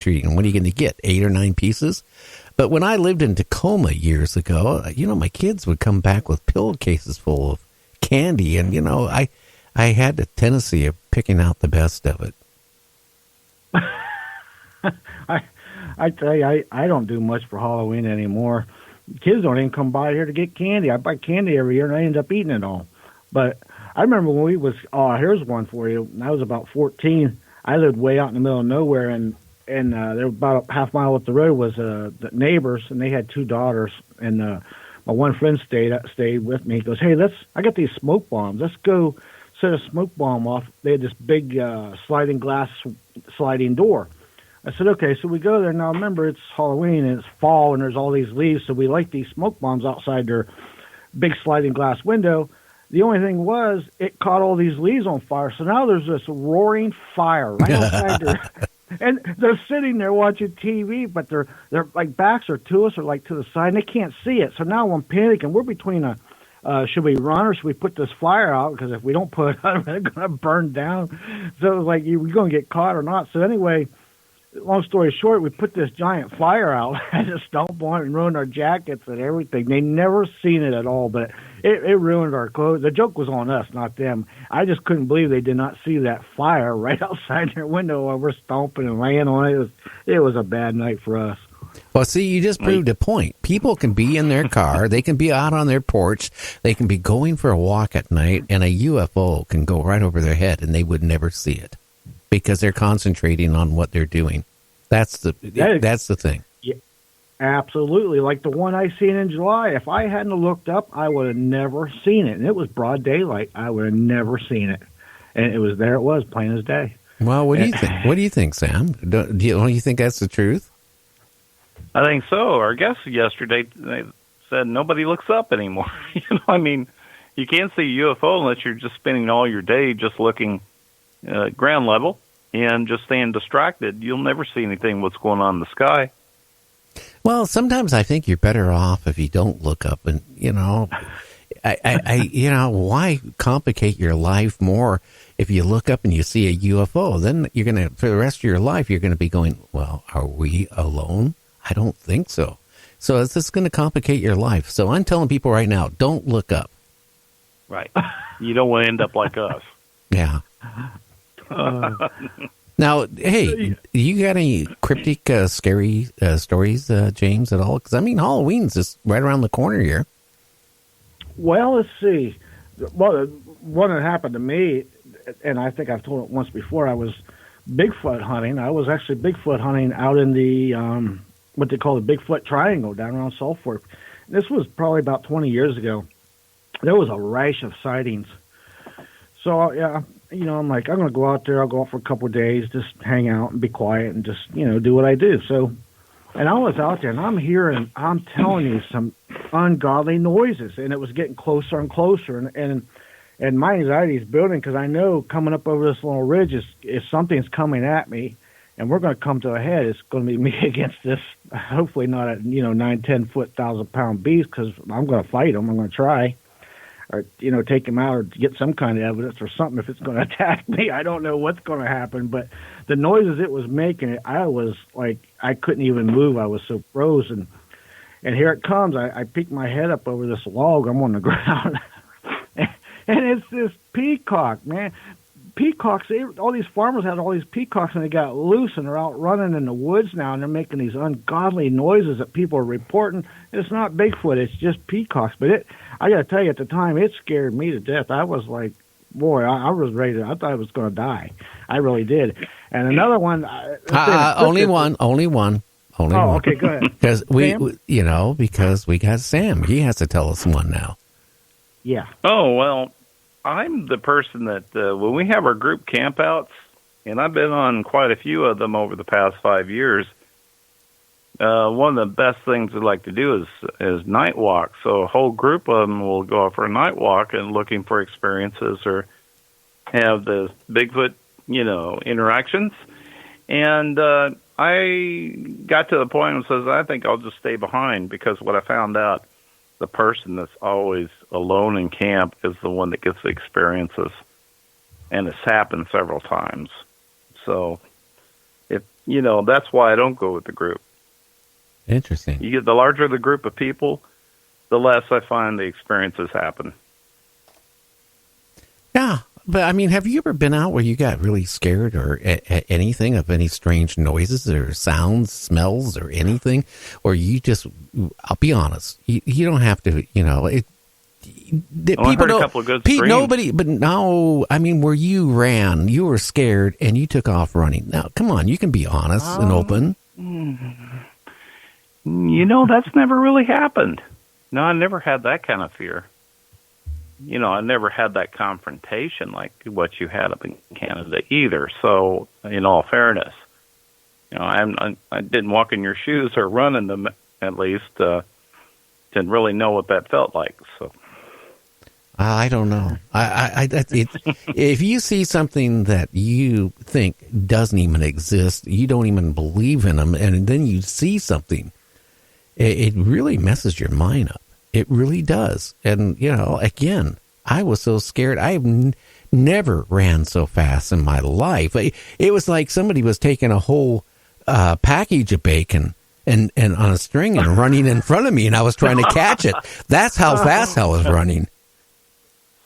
treating. What are you going to get? 8 or 9 pieces? But when I lived in Tacoma years ago, my kids would come back with pillowcases full of candy, and I had the tendency of picking out the best of it. I tell you, I don't do much for Halloween anymore. Kids don't even come by here to get candy. I buy candy every year, and I end up eating it all. But I remember when here's one for you. When I was about 14. I lived way out in the middle of nowhere, and there about a half mile up the road was the neighbors, and they had 2 daughters. And my one friend stayed with me. He goes, "Hey, I got these smoke bombs. Let's go set a smoke bomb off." They had this big sliding door. I said, "Okay." So we go there. Now remember, it's Halloween and it's fall, and there's all these leaves. So we light these smoke bombs outside their big sliding glass window. The only thing was, it caught all these leaves on fire. So now there's this roaring fire right outside there. And they're sitting there watching TV, but their like backs are to us or like to the side, and they can't see it. So now I'm panicking. We're between should we run or should we put this fire out? Because if we don't put it out, it's going to burn down. So it was like, we're going to get caught or not. So anyway, long story short, we put this giant fire out and just stomped on it and ruined our jackets and everything. They never seen it at all, but it ruined our clothes. The joke was on us, not them. I just couldn't believe they did not see that fire right outside their window while we're stomping and laying on it. It was a bad night for us. Well, see, you just proved a point. People can be in their car. They can be out on their porch. They can be going for a walk at night, and a UFO can go right over their head, and they would never see it because they're concentrating on what they're doing. That's the thing. Yeah, absolutely. Like the one I seen in July. If I hadn't looked up, I would have never seen it. And it was broad daylight. I would have never seen it. And it was there. It was plain as day. Well, what do you think? What do you think, Sam? Don't you think that's the truth? I think so. Our guest yesterday, they said nobody looks up anymore. I mean, you can't see a UFO unless you're just spending all your day just looking ground level and just staying distracted. You'll never see anything what's going on in the sky. Well, sometimes I think you're better off if you don't look up, and why complicate your life more if you look up and you see a UFO? Then you're gonna, for the rest of your life, you're gonna be going, well, are we alone? I don't think so. So it's just going to complicate your life. So I'm telling people right now, don't look up. Right. You don't want to end up like us. Yeah. Now, hey, you got any cryptic, scary stories, James, at all? Because, I mean, Halloween's just right around the corner here. Well, let's see. Well, one that happened to me, and I think I've told it once before, I was Bigfoot hunting. I was actually Bigfoot hunting out in the what they call the Bigfoot Triangle down around Salt Fork. This was probably about 20 years ago. There was a rash of sightings. So, yeah, I'm like, I'm going to go out there. I'll go out for a couple of days, just hang out and be quiet and just, do what I do. So, and I was out there, and I'm hearing, I'm telling you, some ungodly noises, and it was getting closer and closer. And my anxiety is building because I know coming up over this little ridge if something's coming at me, and we're going to come to a head, it's going to be me against this, hopefully not a, 9, 10 foot, 1,000-pound beast, because I'm going to fight him. I'm going to try, or, take him out or get some kind of evidence or something if it's going to attack me. I don't know what's going to happen, but the noises it was making, I was like, I couldn't even move. I was so frozen. And here it comes. I peek my head up over this log. I'm on the ground. And it's this peacock, man. Peacocks, all these farmers had all these peacocks, and they got loose, and they're out running in the woods now, and they're making these ungodly noises that people are reporting. It's not Bigfoot, it's just peacocks. But I got to tell you, at the time, it scared me to death. I was like, boy, I was ready. I thought I was going to die. I really did. And another one. Only one. Oh, okay, go ahead. Because because we got Sam. He has to tell us one now. Yeah. Oh, well, I'm the person that when we have our group campouts, and I've been on quite a few of them over the past 5 years, one of the best things we like to do is night walk. So a whole group of them will go out for a night walk and looking for experiences or have the Bigfoot, interactions. And I got to the point and says, I think I'll just stay behind, because what I found out, the person that's always alone in camp is the one that gets the experiences. And it's happened several times. So that's why I don't go with the group. Interesting. You get the larger the group of people, the less I find the experiences happen. Yeah, but I mean, have you ever been out where you got really scared or anything of any strange noises or sounds, smells, or anything? Or you just, I'll be honest, you don't have to, I heard a couple of good screams. Nobody, but no, I mean, where you ran, you were scared and you took off running. Now, come on, you can be honest and open. That's never really happened. No, I never had that kind of fear. I never had that confrontation like what you had up in Canada either. So, in all fairness, I didn't walk in your shoes or run in them, at least. Didn't really know what that felt like. So, I don't know. If you see something that you think doesn't even exist, you don't even believe in them, and then you see something, it really messes your mind up. It really does. And, again, I was so scared. I've never ran so fast in my life. It was like somebody was taking a whole package of bacon and on a string and running in front of me, and I was trying to catch it. That's how fast I was running.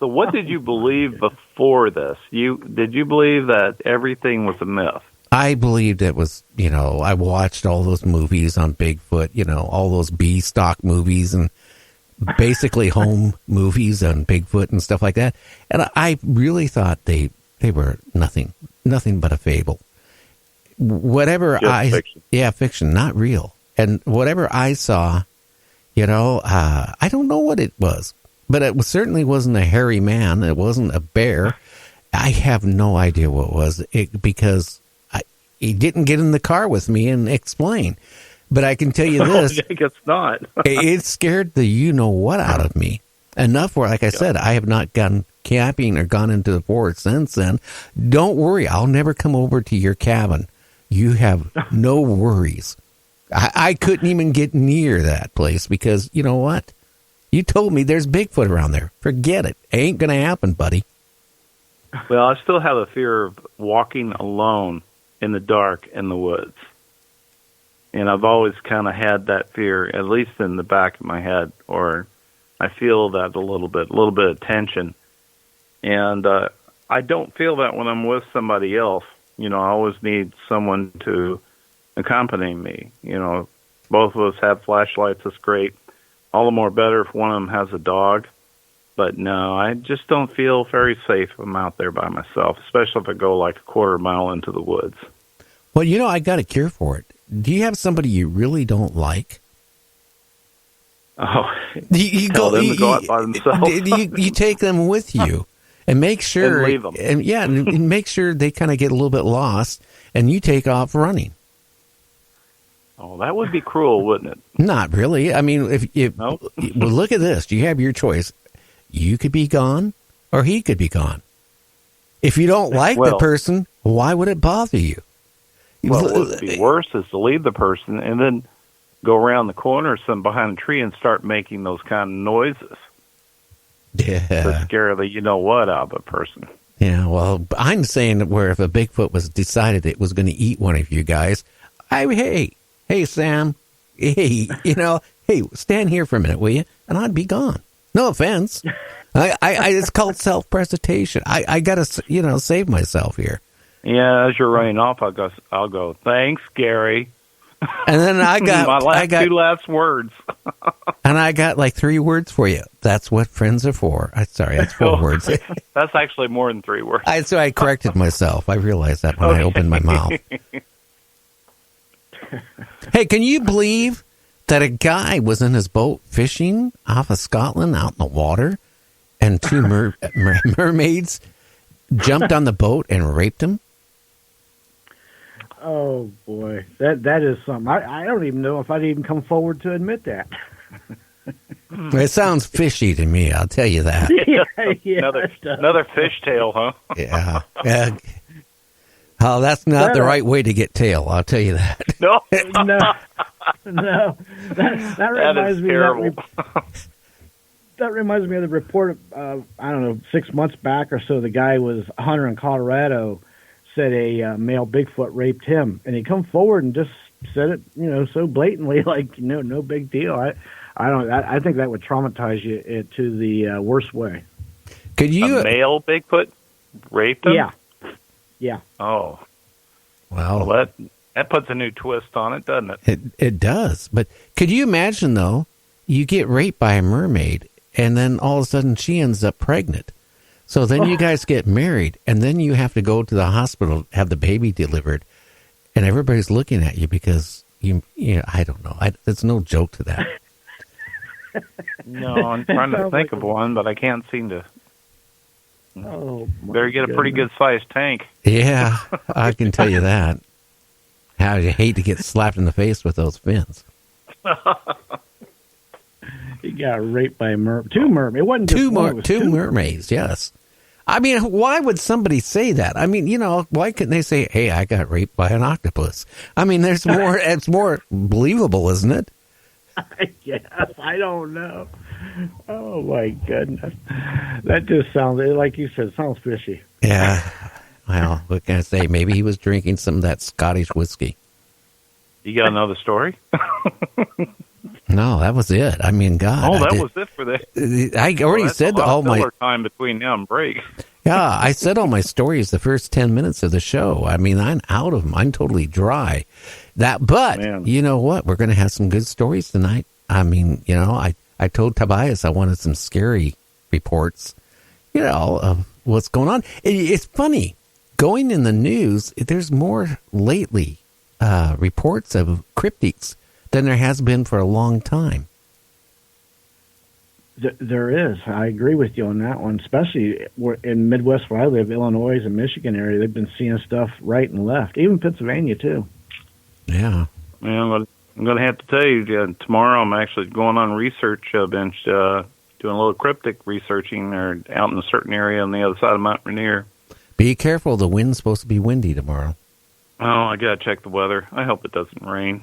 So what did you believe before this? Did you believe that everything was a myth? I believed it was, I watched all those movies on Bigfoot, all those B-stock movies and basically home movies on Bigfoot and stuff like that. And I really thought they were nothing but a fable. Whatever fiction. Yeah, fiction, not real. And whatever I saw, I don't know what it was, but it certainly wasn't a hairy man. It wasn't a bear. I have no idea what it was because he didn't get in the car with me and explain. But I can tell you this. I guess not. It scared the you-know-what out of me. Enough where, like I said, I have not gone camping or gone into the forest since then. Don't worry. I'll never come over to your cabin. You have no worries. I couldn't even get near that place because, you know what? You told me there's Bigfoot around there. Forget it. Ain't going to happen, buddy. Well, I still have a fear of walking alone in the dark in the woods. And I've always kind of had that fear, at least in the back of my head, or I feel that a little bit of tension. And I don't feel that when I'm with somebody else. I always need someone to accompany me. Both of us have flashlights. That's great. All the more better if one of them has a dog. But no, I just don't feel very safe if I'm out there by myself, especially if I go like a quarter mile into the woods. Well, I got a cure for it. Do you have somebody you really don't like? Oh, you tell them to go out by themselves. you take them with you and make sure, and leave them. And make sure they kind of get a little bit lost, and you take off running. Oh, that would be cruel, wouldn't it? Not really. I mean, if no? Well, look at this. You have your choice. You could be gone, or he could be gone. If you don't like the person, why would it bother you? Well, what would be worse is to leave the person and then go around the corner or something behind a tree and start making those kind of noises. Yeah. To scare the you-know-what out of a person. Yeah, well, I'm saying where if a Bigfoot was decided it was going to eat one of you guys, hey, Sam, hey, stand here for a minute, will you? And I'd be gone. No offense. It's called self-presentation. I got to, save myself here. Yeah, as you're running off, I'll go, thanks, Gary. And then I got two last words. And I got like 3 words for you. That's what friends are for. Sorry, that's 4 words. That's actually more than 3 words. So I corrected myself. I realized that when I opened my mouth. Hey, can you believe that a guy was in his boat fishing off of Scotland out in the water, and 2 mermaids jumped on the boat and raped him? Oh boy, that is something. I don't even know if I'd even come forward to admit that. It sounds fishy to me, I'll tell you that. Yeah, another fish tale, huh? Yeah. Oh, that's not the right way to get tail, I'll tell you that. No. No. That reminds me terrible. That reminds me of the report of, I don't know, 6 months back or so, the guy was a hunter in Colorado, said a male Bigfoot raped him, and he come forward and just said it, so blatantly, like no big deal. I think that would traumatize you to the worst way. Could you a male Bigfoot raped him? Yeah. Oh, well, that puts a new twist on it, doesn't it? It does. But could you imagine though? You get raped by a mermaid, and then all of a sudden she ends up pregnant. So then you guys get married, and then you have to go to the hospital, have the baby delivered, and everybody's looking at you because I don't know. There's no joke to that. No, I'm trying to think of one, but I can't seem to. Oh, better get a pretty good sized tank. Yeah, I can tell you that. How you hate to get slapped in the face with those fins. He got raped by two mermaids. It wasn't just two mermaids. Yes. I mean, why would somebody say that? I mean, why couldn't they say, "Hey, I got raped by an octopus"? I mean, there's more. It's more believable, isn't it? Yes, I don't know. Oh my goodness, that just sounds like you said. Sounds fishy. Yeah. Well, what can I say? Maybe he was drinking some of that Scottish whiskey. You got another story? No, that was it. I mean, God. Oh, that was it for that. I already said all my time between now and break. Yeah, I said all my stories the first 10 minutes of the show. I mean, I'm out of them. I'm totally dry. But Man. You know what? We're going to have some good stories tonight. I mean, I told Tobias I wanted some scary reports, of what's going on. It's funny. Going in the news, there's more lately reports of cryptids than there has been for a long time. There is. I agree with you on that one, especially in Midwest where I live, Illinois and Michigan area. They've been seeing stuff right and left, even Pennsylvania, too. Yeah. I'm going to have to tell you, tomorrow I'm actually going on research bench, doing a little cryptic researching there out in a certain area on the other side of Mount Rainier. Be careful. The wind's supposed to be windy tomorrow. Oh, I got to check the weather. I hope it doesn't rain.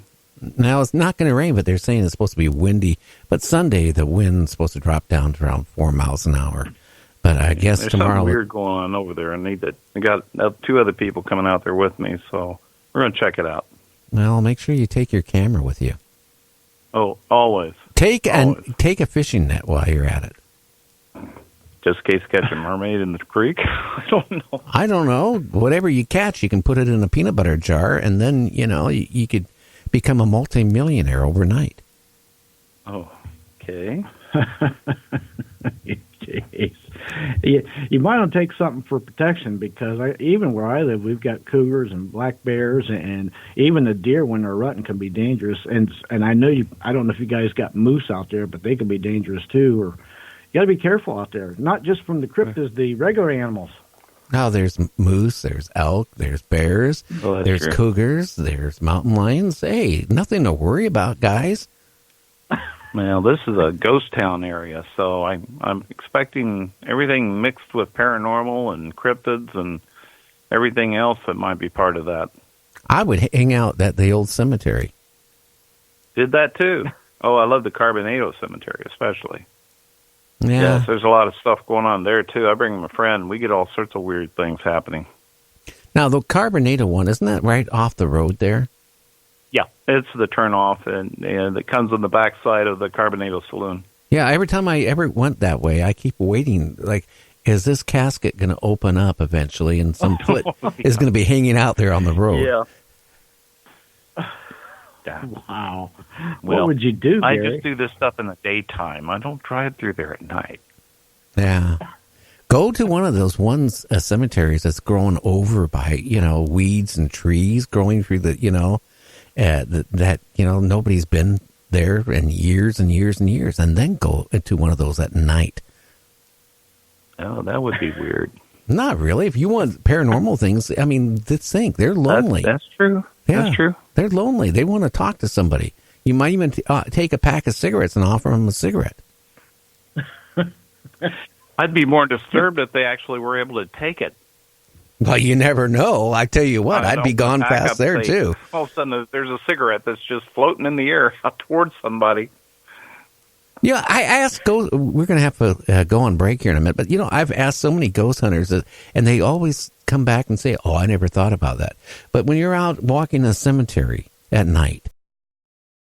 Now, it's not going to rain, but they're saying it's supposed to be windy. But Sunday, the wind's supposed to drop down to around 4 miles an hour. But I guess There's tomorrow... something weird going on over there. I got two other people coming out there with me, so we're going to check it out. Well, make sure you take your camera with you. Oh, always. Take a fishing net while you're at it. Just in case catch a mermaid in the creek? I don't know. Whatever you catch, you can put it in a peanut butter jar, and then, you could become a multimillionaire overnight. Oh, okay. Jeez. You might want to take something for protection because even where I live, we've got cougars and black bears, and even the deer when they're rutting can be dangerous. And I know I don't know if you guys got moose out there, but they can be dangerous too. Or you got to be careful out there, not just from the cryptids, the regular animals. Now there's moose, there's elk, there's bears, there's true. Cougars, there's mountain lions. Hey, nothing to worry about, guys. Well, this is a ghost town area, so I'm expecting everything mixed with paranormal and cryptids and everything else that might be part of that. I would hang out at the old cemetery. Did that too. Oh, I love the Carbonado Cemetery especially. Yeah. Yes, there's a lot of stuff going on there too. I bring my friend. We get all sorts of weird things happening. Now, the Carbonado one, isn't that right off the road there? Yeah, it's the turnoff, and it comes on the backside of the Carbonado Saloon. Yeah, every time I ever went that way, I keep waiting. Like, is this casket going to open up eventually, and some foot is going to be hanging out there on the road? Yeah. Wow. Well, what would you do, Gary? I just do this stuff in the daytime. I don't drive through there at night. Yeah. Go to one of those cemeteries that's grown over by, weeds and trees growing through the, that nobody's been there in years and years and years, and then go into one of those at night. Oh, that would be weird. Not really. If you want paranormal things, I mean, think they're lonely. That's true. Yeah, that's true. They're lonely. They want to talk to somebody. You might even take a pack of cigarettes and offer them a cigarette. I'd be more disturbed if they actually were able to take it. Well, you never know. I tell you what, I'd be gone fast there, too. All of a sudden, there's a cigarette that's just floating in the air out towards somebody. Yeah, I asked ghost. We're going to have to go on break here in a minute, but I've asked so many ghost hunters, and they always come back and say, "Oh, I never thought about that." But when you're out walking in a cemetery at night,